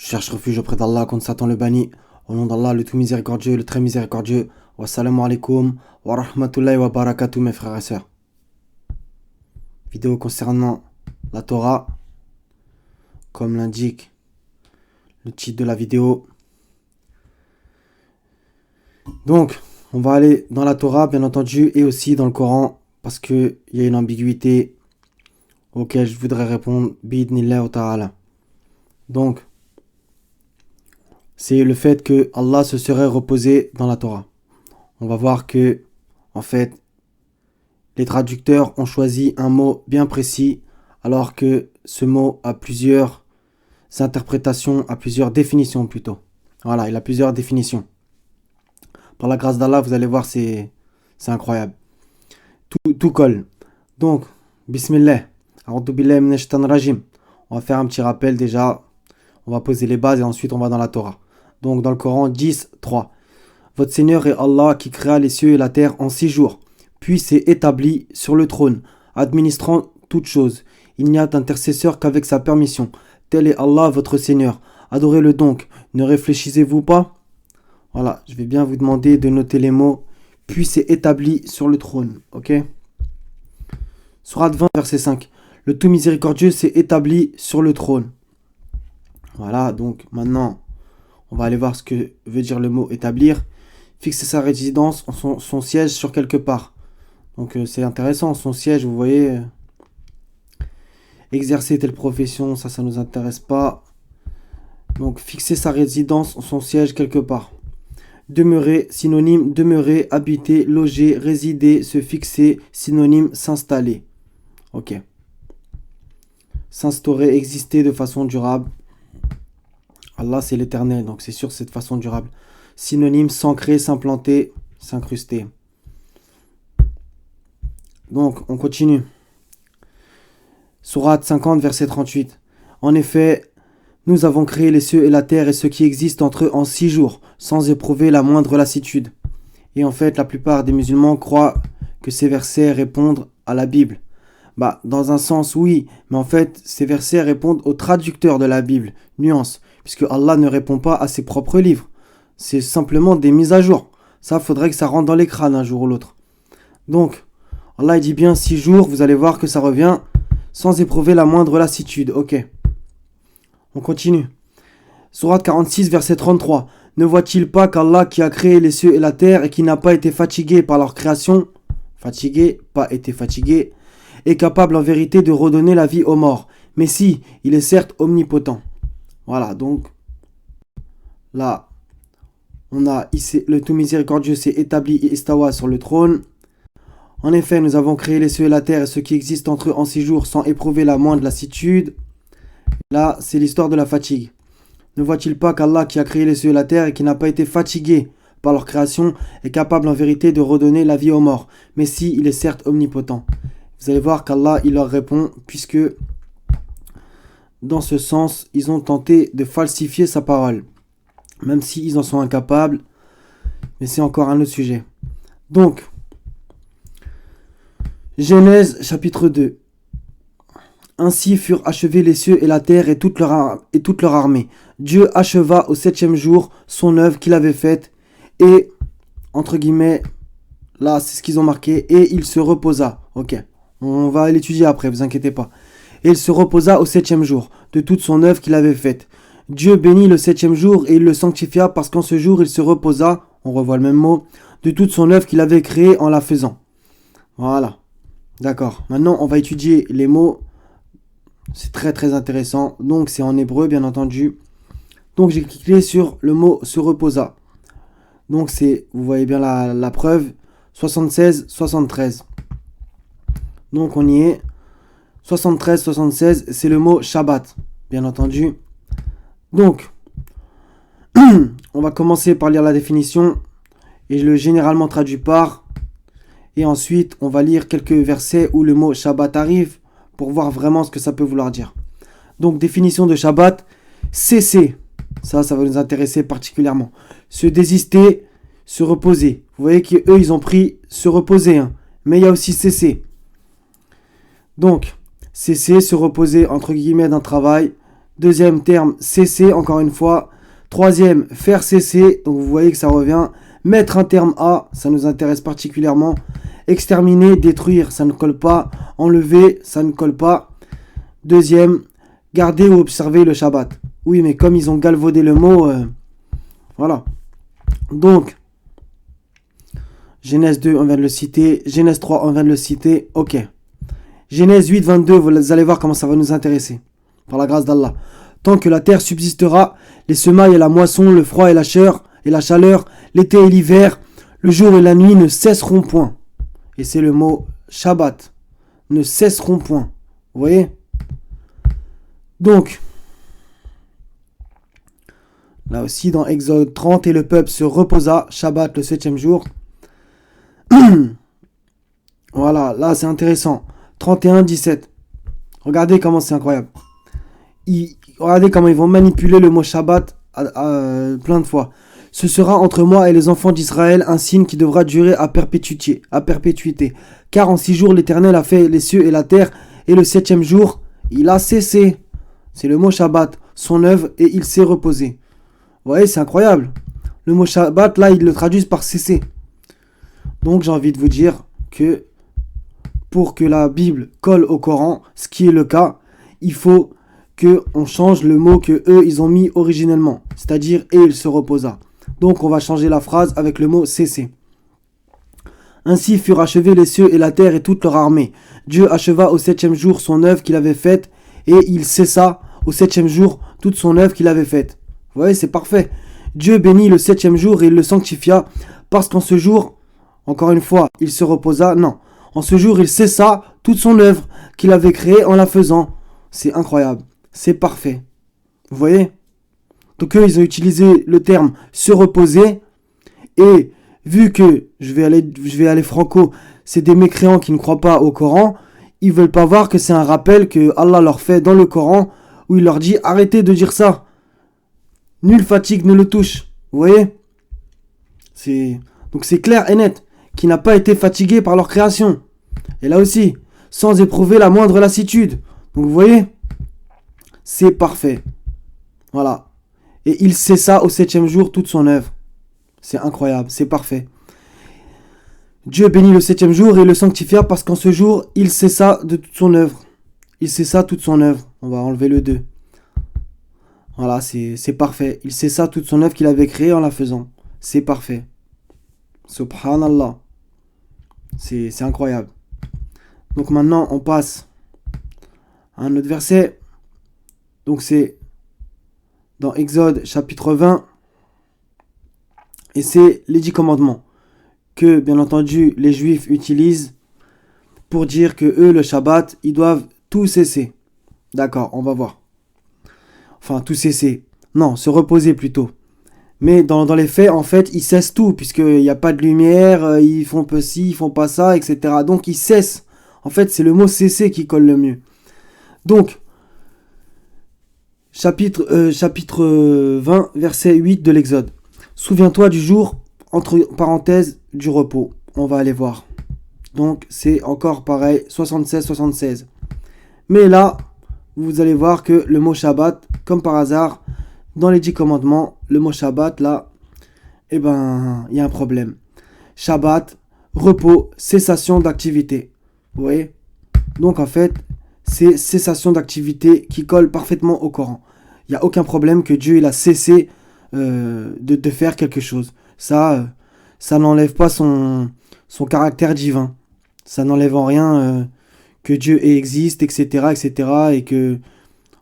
cherche refuge auprès d'Allah contre Satan le banni. Au nom d'Allah, le tout miséricordieux, le très miséricordieux. Wassalamu alaikum wa rahmatullahi wa barakatuh, mes frères et sœurs. Vidéo concernant la Torah, comme l'indique le titre de la vidéo. Donc, on va aller dans la Torah, bien entendu, et aussi dans le Coran, parce qu'il y a une ambiguïté auquel je voudrais répondre, bi'idhnillah ta'ala. Donc, c'est le fait que Allah se serait reposé dans la Torah. On va voir que, en fait, les traducteurs ont choisi un mot bien précis, alors que ce mot a plusieurs interprétations, a plusieurs définitions plutôt. Voilà, il a plusieurs définitions. Par la grâce d'Allah, vous allez voir, c'est incroyable. Tout colle. Donc, Bismillah. A'udhu billahi minash shaitanir rajim. On va faire un petit rappel déjà. On va poser les bases et ensuite on va dans la Torah. Donc, dans le Coran 10, 3. Votre Seigneur est Allah qui créa les cieux et la terre en 6 jours. Puis s'est établi sur le trône, administrant toutes choses. Il n'y a d'intercesseur qu'avec sa permission. Tel est Allah, votre Seigneur. Adorez-le donc. Ne réfléchissez-vous pas? Voilà, je vais bien vous demander de noter les mots. Puis s'est établi sur le trône. Ok? Sourate 20, verset 5. Le tout miséricordieux s'est établi sur le trône. Voilà, donc maintenant, on va aller voir ce que veut dire le mot établir. Fixer sa résidence, son siège sur quelque part. Donc c'est intéressant, son siège, vous voyez. Exercer telle profession, ça nous intéresse pas. Donc fixer sa résidence, son siège quelque part. Demeurer, synonyme demeurer, habiter, loger, résider, se fixer, synonyme s'installer. Ok. S'instaurer, exister de façon durable. Allah c'est l'éternel, donc c'est sûr c'est de façon durable. Synonyme s'ancrer, s'implanter, s'incruster. Donc on continue. Sourate 50, verset 38. En effet, nous avons créé les cieux et la terre et ce qui existe entre eux en 6 jours, sans éprouver la moindre lassitude. Et en fait, la plupart des musulmans croient que ces versets répondent à la Bible. Dans un sens, oui, mais en fait, ces versets répondent aux traducteurs de la Bible. Nuance, puisque Allah ne répond pas à ses propres livres. C'est simplement des mises à jour. Ça, faudrait que ça rentre dans les crânes un jour ou l'autre. Donc, Allah il dit bien 6 jours, vous allez voir que ça revient sans éprouver la moindre lassitude. Ok. On continue. Sourate 46, verset 33. Ne voit-il pas qu'Allah qui a créé les cieux et la terre et qui n'a pas été fatigué par leur création, fatigué, pas été fatigué, est capable en vérité de redonner la vie aux morts. Mais si, il est certes omnipotent. Voilà, donc, là, on a ici, le tout miséricordieux s'est établi et istawa sur le trône. En effet, nous avons créé les cieux et la terre et ce qui existe entre eux en 6 jours sans éprouver la moindre lassitude. Là, c'est l'histoire de la fatigue. Ne voit-il pas qu'Allah qui a créé les cieux et la terre et qui n'a pas été fatigué par leur création est capable en vérité de redonner la vie aux morts. Mais si, il est certes omnipotent. Vous allez voir qu'Allah, il leur répond, puisque dans ce sens, ils ont tenté de falsifier sa parole. Même s'ils en sont incapables. Mais c'est encore un autre sujet. Donc, Genèse chapitre 2. Ainsi furent achevés les cieux et la terre et toute leur armée. Dieu acheva au 7e jour son œuvre qu'il avait faite et, entre guillemets, là c'est ce qu'ils ont marqué, et il se reposa. Ok, on va l'étudier après, vous inquiétez pas. Et il se reposa au 7e jour de toute son œuvre qu'il avait faite. Dieu bénit le 7e jour et il le sanctifia parce qu'en ce jour il se reposa, on revoit le même mot, de toute son œuvre qu'il avait créée en la faisant. Voilà, d'accord. Maintenant on va étudier les mots. C'est très très intéressant. Donc c'est en hébreu bien entendu. Donc j'ai cliqué sur le mot se reposa. Donc c'est, vous voyez bien la preuve, 76, 73. Donc on y est. 73, 76, c'est le mot Shabbat, bien entendu. Donc, on va commencer par lire la définition. Et je le généralement traduis par. Et ensuite, on va lire quelques versets où le mot Shabbat arrive, pour voir vraiment ce que ça peut vouloir dire. Donc, définition de Shabbat, cesser. Ça va nous intéresser particulièrement. Se désister, se reposer. Vous voyez qu'eux, ils ont pris se reposer. Mais il y a aussi cesser. Donc, cesser, se reposer, entre guillemets, d'un travail. Deuxième terme, cesser, encore une fois. Troisième, faire cesser. Donc vous voyez que ça revient. Mettre un terme à, ça nous intéresse particulièrement. Exterminer, détruire, ça ne colle pas. Enlever, ça ne colle pas. Deuxième, garder ou observer le Shabbat. Oui, mais comme ils ont galvaudé le mot, voilà. Donc, Genèse 2, on vient de le citer. Genèse 3, on vient de le citer. Ok. Genèse 8, 22, vous allez voir comment ça va nous intéresser. Par la grâce d'Allah. Tant que la terre subsistera, les semailles et la moisson, le froid et la chaleur, l'été et l'hiver, le jour et la nuit ne cesseront point. Et c'est le mot Shabbat. Ne cesseront point. Vous voyez? Donc, là aussi dans Exode 30, et le peuple se reposa, Shabbat le 7e jour. Voilà, là c'est intéressant. 31, 17. Regardez comment c'est incroyable. Regardez comment ils vont manipuler le mot Shabbat plein de fois. Ce sera entre moi et les enfants d'Israël un signe qui devra durer à perpétuité. Car en 6 jours l'Éternel a fait les cieux et la terre, et le 7e jour il a cessé. C'est le mot Shabbat, son œuvre, et il s'est reposé. Vous voyez, c'est incroyable. Le mot Shabbat, là, ils le traduisent par cesser. Donc j'ai envie de vous dire que pour que la Bible colle au Coran, ce qui est le cas, il faut qu'on change le mot que eux ils ont mis originellement, c'est-à-dire et il se reposa. Donc on va changer la phrase avec le mot cesser. Ainsi furent achevés les cieux et la terre et toute leur armée. Dieu acheva au 7e jour son œuvre qu'il avait faite, et il cessa au 7e jour toute son œuvre qu'il avait faite. Vous voyez, c'est parfait. Dieu bénit le 7e jour et il le sanctifia, parce qu'en ce jour, encore une fois, il se reposa. Non, en ce jour, il cessa toute son œuvre qu'il avait créée en la faisant. C'est incroyable, c'est parfait. Vous voyez? Donc eux, ils ont utilisé le terme se reposer, et vu que, je vais aller franco, c'est des mécréants qui ne croient pas au Coran, ils veulent pas voir que c'est un rappel que Allah leur fait dans le Coran, où il leur dit arrêtez de dire ça. Nulle fatigue ne le touche. Vous voyez? Donc c'est clair et net, qui n'a pas été fatigué par leur création. Et là aussi, sans éprouver la moindre lassitude. Donc vous voyez? C'est parfait. Voilà. Et il cessa au 7e jour toute son œuvre. C'est incroyable, c'est parfait. Dieu bénit le 7e jour et le sanctifia, parce qu'en ce jour, il cessa de toute son œuvre. Il cessa toute son œuvre. On va enlever le 2. Voilà, c'est parfait. Il cessa toute son œuvre qu'il avait créée en la faisant. C'est parfait. Subhanallah. C'est incroyable. Donc maintenant, on passe à un autre verset. Donc c'est dans Exode chapitre 20. Et c'est les 10 commandements que, bien entendu, les Juifs utilisent pour dire que eux, le Shabbat, ils doivent tout cesser. D'accord, on va voir. Enfin, tout cesser. Non, se reposer plutôt. Mais dans les faits, en fait, ils cessent tout, puisqu'il n'y a pas de lumière, ils font peu ci, ils font pas ça, etc. Donc, ils cessent. En fait, c'est le mot cesser qui colle le mieux. Donc, chapitre 20, verset 8 de l'Exode. Souviens-toi du jour, entre parenthèses, du repos. On va aller voir. Donc, c'est encore pareil, 76. Mais là, vous allez voir que le mot Shabbat, comme par hasard, dans les 10 commandements, le mot Shabbat, là, il y a un problème. Shabbat, repos, cessation d'activité. Vous voyez? Donc, en fait, c'est cessation d'activité qui colle parfaitement au Coran. Il n'y a aucun problème que Dieu il a cessé de faire quelque chose. Ça n'enlève pas son caractère divin. Ça n'enlève en rien que Dieu existe, etc., et que...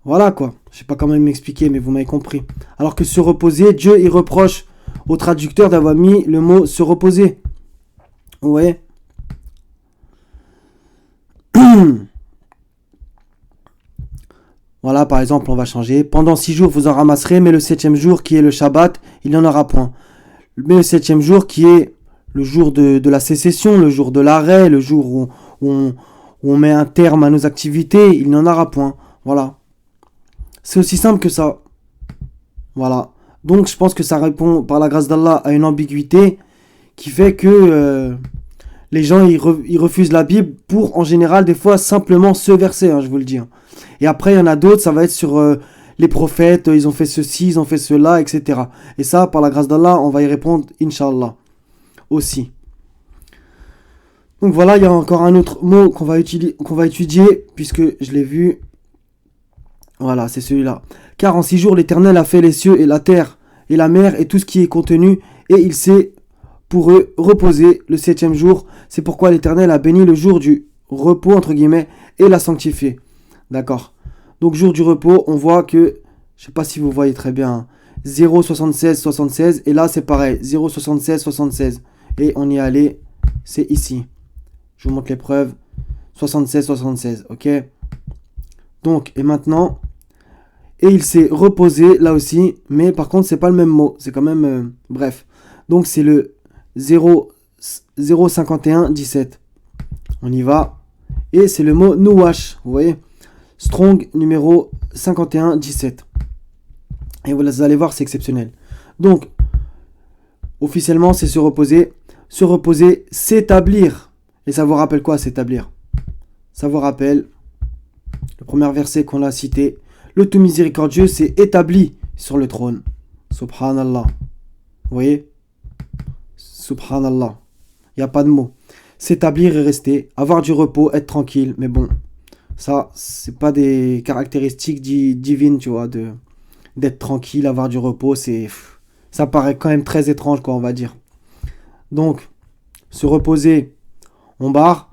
Voilà quoi. Je sais pas comment m'expliquer, mais vous m'avez compris. Alors que se reposer, Dieu il reproche au traducteur d'avoir mis le mot se reposer. Vous voyez? Voilà, par exemple, on va changer. Pendant 6 jours, vous en ramasserez, mais le 7e jour, qui est le Shabbat, il n'y en aura point. Mais le 7e jour, qui est le jour de la sécession, le jour de l'arrêt, le jour où on met un terme à nos activités, il n'y en aura point. Voilà. C'est aussi simple que ça. Voilà. Donc, je pense que ça répond, par la grâce d'Allah, à une ambiguïté qui fait que les gens, ils refusent la Bible pour, en général, des fois, simplement ce verset, je vous le dis. Et après, il y en a d'autres, ça va être sur les prophètes, ils ont fait ceci, ils ont fait cela, etc. Et ça, par la grâce d'Allah, on va y répondre, Inch'Allah, aussi. Donc voilà, il y a encore un autre mot qu'on va étudier, puisque je l'ai vu. Voilà, c'est celui-là. Car en 6 jours, l'Éternel a fait les cieux et la terre et la mer et tout ce qui est contenu, et il s'est pour eux reposer le 7e jour. C'est pourquoi l'Éternel a béni le jour du repos, entre guillemets, et l'a sanctifié. D'accord. Donc jour du repos, on voit que, je sais pas si vous voyez très bien, 0,76, 76, et là c'est pareil, 0,76, 76. Et on y est allé, c'est ici. Je vous montre les preuves. 76, 76, ok. Donc, et maintenant, et il s'est reposé là aussi, mais par contre, c'est pas le même mot. C'est quand même, bref. Donc, c'est le 0,51, 17. On y va. Et c'est le mot Nuwash, vous voyez. Strong numéro 51, 17. Et vous allez voir, c'est exceptionnel. Donc, officiellement, c'est se reposer. Se reposer, s'établir. Et ça vous rappelle quoi, s'établir? Ça vous rappelle le premier verset qu'on a cité. Le tout miséricordieux s'est établi sur le trône. Subhanallah. Vous voyez? Subhanallah. Il n'y a pas de mots. S'établir et rester. Avoir du repos, être tranquille. Mais bon, ça, c'est pas des caractéristiques divines, tu vois, d'être tranquille, avoir du repos. Ça paraît quand même très étrange, quoi, on va dire. Donc, se reposer, on barre.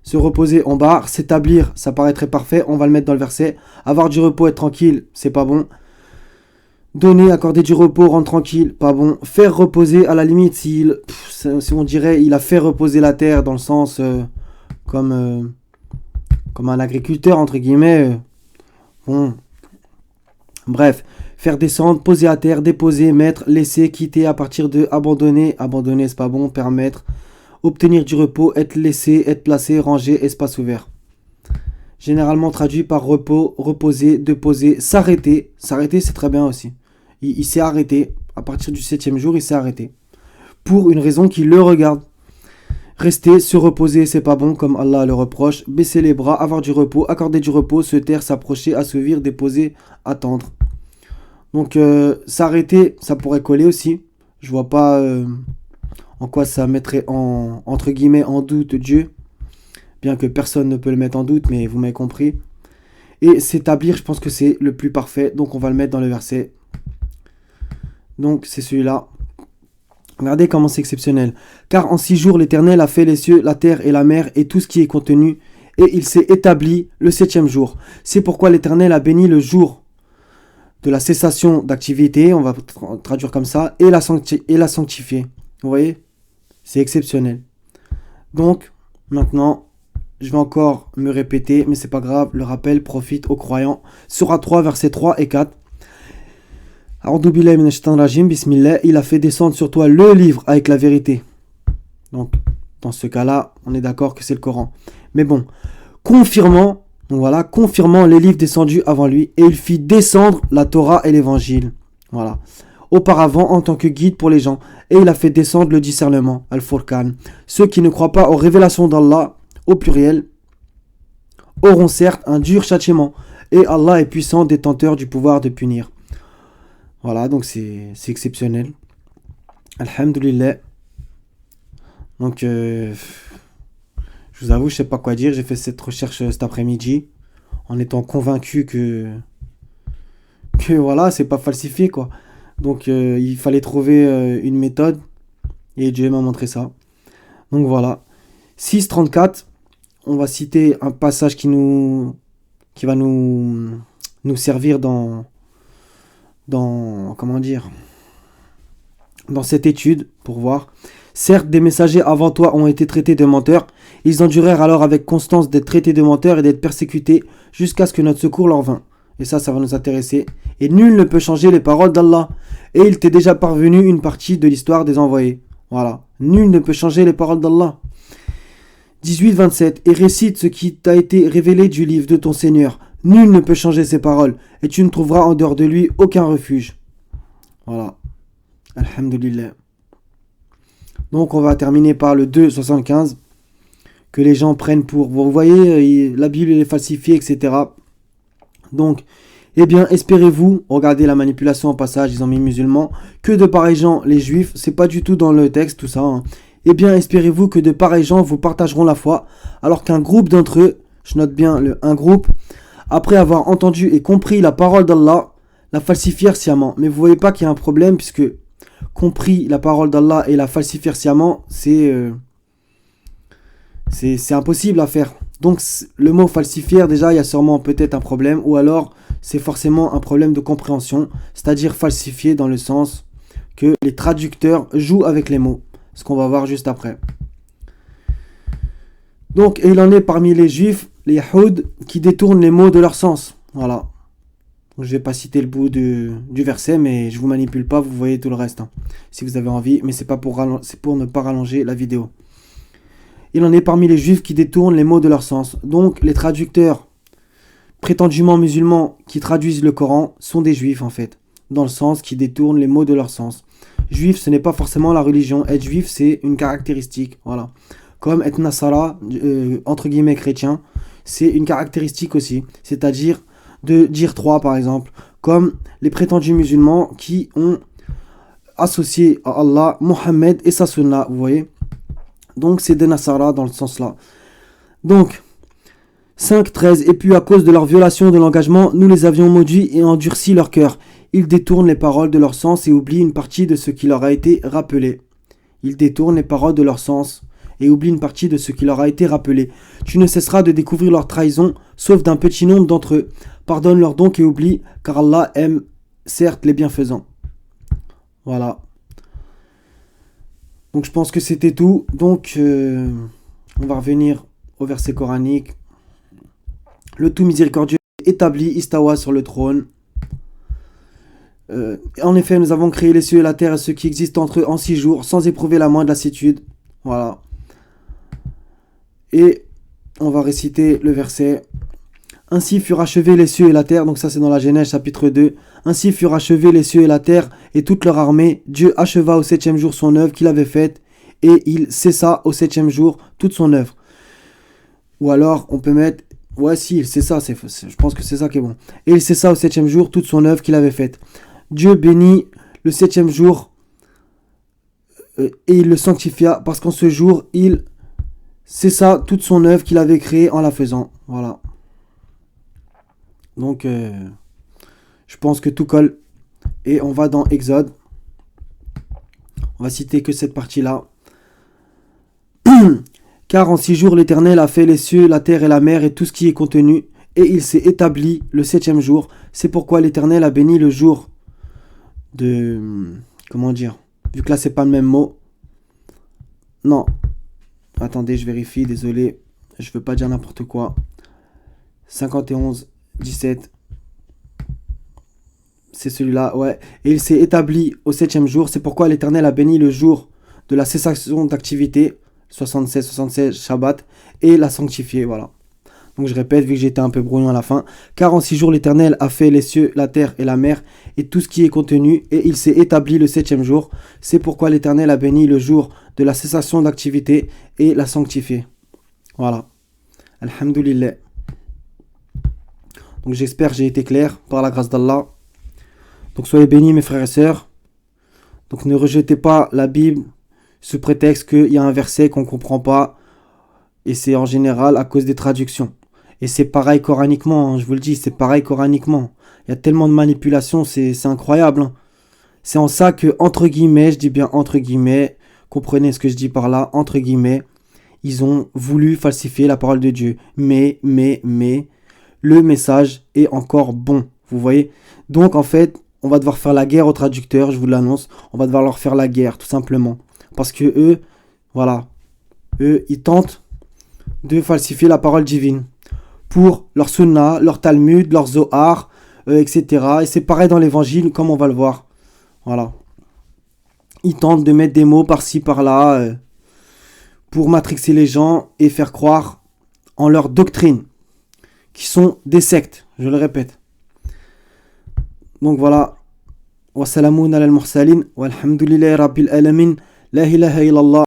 Se reposer, on barre. S'établir, ça paraîtrait parfait. On va le mettre dans le verset. Avoir du repos, être tranquille, c'est pas bon. Donner, accorder du repos, rendre tranquille, pas bon. Faire reposer, à la limite, si on dirait, il a fait reposer la terre dans le sens comme un agriculteur, entre guillemets. Bon. Bref, faire descendre, poser à terre, déposer, mettre, laisser, quitter, à partir de abandonner. Abandonner, c'est pas bon. Permettre. Obtenir du repos, être laissé, être placé, rangé, espace ouvert. Généralement traduit par repos, reposer, déposer, s'arrêter. S'arrêter, c'est très bien aussi. Il s'est arrêté. À partir du 7e jour, il s'est arrêté. Pour une raison qui le regarde. Rester, se reposer, c'est pas bon, comme Allah le reproche. Baisser les bras, avoir du repos, accorder du repos, se taire, s'approcher, assouvir, déposer, attendre. Donc, s'arrêter, ça pourrait coller aussi. Je vois pas en quoi ça mettrait entre guillemets en doute Dieu, bien que personne ne peut le mettre en doute, mais vous m'avez compris. Et s'établir, je pense que c'est le plus parfait, donc on va le mettre dans le verset. Donc c'est celui-là. Regardez comment c'est exceptionnel. Car en 6 jours l'Éternel a fait les cieux, la terre et la mer et tout ce qui est contenu, et il s'est établi le 7e jour. C'est pourquoi l'Éternel a béni le jour de la cessation d'activité, on va traduire comme ça, et l'a sanctifié. Vous voyez? C'est exceptionnel. Donc, maintenant, je vais encore me répéter, mais c'est pas grave, le rappel profite aux croyants. Surah 3, versets 3 et 4. A'udhu billahi minash shaitanir rajim, bismillah, il a fait descendre sur toi le livre avec la vérité. Donc, dans ce cas-là, on est d'accord que c'est le Coran. Mais bon, confirmant les livres descendus avant lui, et il fit descendre la Torah et l'évangile. Voilà. Auparavant en tant que guide pour les gens, et il a fait descendre le discernement, Al-Furqan. Ceux qui ne croient pas aux révélations d'Allah, au pluriel, auront certes un dur châtiment, et Allah est puissant, détenteur du pouvoir de punir. Voilà, donc c'est exceptionnel. Alhamdulillah. Donc, je vous avoue, je sais pas quoi dire, j'ai fait cette recherche cet après-midi, en étant convaincu que voilà, c'est pas falsifié, quoi. Donc il fallait trouver une méthode et Dieu m'a montré ça. Donc voilà. 6.34, on va citer un passage qui va nous servir dans comment dire, dans cette étude pour voir. Certes, des messagers avant toi ont été traités de menteurs. Ils endurèrent alors avec constance d'être traités de menteurs et d'être persécutés jusqu'à ce que notre secours leur vînt. Et ça va nous intéresser. Et nul ne peut changer les paroles d'Allah. Et il t'est déjà parvenu une partie de l'histoire des envoyés. Voilà. Nul ne peut changer les paroles d'Allah. 18-27. Et récite ce qui t'a été révélé du livre de ton Seigneur. Nul ne peut changer ses paroles. Et tu ne trouveras en dehors de lui aucun refuge. Voilà. Alhamdulillah. Donc on va terminer par le 2.75. Que les gens prennent pour... Vous voyez, la Bible est falsifiée, etc. Donc, Eh bien, espérez-vous, regardez la manipulation en passage, ils ont mis musulmans, que de pareils gens, les juifs, c'est pas du tout dans le texte tout ça, hein. Eh bien, espérez-vous que de pareils gens vous partageront la foi, alors qu'un groupe d'entre eux, je note bien un groupe, après avoir entendu et compris la parole d'Allah, la falsifièrent sciemment. Mais vous voyez pas qu'il y a un problème, puisque compris la parole d'Allah et la falsifièrent sciemment, c'est impossible à faire. Donc le mot falsifier, déjà, il y a sûrement peut-être un problème, ou alors c'est forcément un problème de compréhension, c'est-à-dire falsifier dans le sens que les traducteurs jouent avec les mots, ce qu'on va voir juste après. Donc, et il en est parmi les juifs, les Yahoud, qui détournent les mots de leur sens. Voilà. Je vais pas citer le bout du verset, mais je vous manipule pas, vous voyez tout le reste, hein, si vous avez envie, mais c'est pour ne pas rallonger la vidéo. Il en est parmi les juifs qui détournent les mots de leur sens. Donc les traducteurs prétendument musulmans qui traduisent le Coran sont des juifs en fait, dans le sens qui détournent les mots de leur sens. Juif, ce n'est pas forcément la religion. Être juif, c'est une caractéristique, voilà. Comme être nasara, entre guillemets chrétien, c'est une caractéristique aussi. C'est-à-dire de dire 3 par exemple, comme les prétendus musulmans qui ont associé à Allah, Mohammed et sa sunna, vous voyez. Donc c'est des nasara dans le sens là. Donc 5.13 et puis à cause de leur violation de l'engagement, nous les avions maudits et endurci leur cœur. Ils détournent les paroles de leur sens et oublient une partie de ce qui leur a été rappelé. Ils détournent les paroles de leur sens et oublient une partie de ce qui leur a été rappelé. Tu ne cesseras de découvrir leur trahison, sauf d'un petit nombre d'entre eux. Pardonne-leur donc et oublie, car Allah aime certes les bienfaisants. Voilà. Donc je pense que c'était tout. Donc on va revenir au verset coranique. Le tout miséricordieux établi Istawa sur le trône. En effet, nous avons créé les cieux et la terre et ceux qui existent entre eux en 6 jours, sans éprouver la moindre lassitude. Voilà. Et on va réciter le verset. Ainsi furent achevés les cieux et la terre. Donc ça c'est dans la Genèse chapitre 2. Ainsi furent achevés les cieux et la terre et toute leur armée. Dieu acheva au 7e jour son œuvre qu'il avait faite. Et il cessa au 7e jour toute son œuvre. Ou alors on peut mettre... Ouais si, c'est ça. Je pense que c'est ça qui est bon. Et il cessa au 7e jour toute son œuvre qu'il avait faite. Dieu bénit le 7e jour et il le sanctifia parce qu'en ce jour, il cessa toute son œuvre qu'il avait créée en la faisant. Voilà. Donc, je pense que tout colle. Et on va dans Exode. On va citer que cette partie-là. Car en 6 jours, l'Éternel a fait les cieux, la terre et la mer et tout ce qui est contenu. Et il s'est établi le 7e jour. C'est pourquoi l'Éternel a béni le jour de... Comment dire? Vu que là, c'est pas le même mot. Non. Attendez, je vérifie, désolé. Je veux pas dire n'importe quoi. 51, 17. C'est celui-là, ouais. Et il s'est établi au 7e jour. C'est pourquoi l'Éternel a béni le jour de la cessation d'activité. 76, Shabbat. Et l'a sanctifié, voilà. Donc je répète, vu que j'étais un peu brouillon à la fin. Car en 6 jours, l'Éternel a fait les cieux, la terre et la mer, et tout ce qui est contenu, et il s'est établi le 7e jour. C'est pourquoi l'Éternel a béni le jour de la cessation d'activité et l'a sanctifié. Voilà. Alhamdulillah. Donc j'espère que j'ai été clair par la grâce d'Allah. Donc soyez bénis mes frères et sœurs. Donc ne rejetez pas la Bible sous prétexte qu'il y a un verset qu'on ne comprend pas. Et c'est en général à cause des traductions. Et c'est pareil coraniquement, hein, je vous le dis, c'est pareil coraniquement. Il y a tellement de manipulations, c'est incroyable. Hein. C'est en ça que, entre guillemets, je dis bien entre guillemets, comprenez ce que je dis par là, entre guillemets, ils ont voulu falsifier la parole de Dieu. Mais, le message est encore bon, vous voyez. Donc en fait, on va devoir faire la guerre aux traducteurs, je vous l'annonce. On va devoir leur faire la guerre, tout simplement. Parce que eux, voilà, eux, ils tentent de falsifier la parole divine pour leur sunna, leur talmud, leur zohar, etc. Et c'est pareil dans l'évangile, comme on va le voir. Voilà. Ils tentent de mettre des mots par-ci, par-là, pour matrixer les gens et faire croire en leur doctrine, qui sont des sectes, je le répète. Donc voilà. Wa salamun ala al-mursalin, walhamdulillahi rabbil alamin, la ilaha illallah.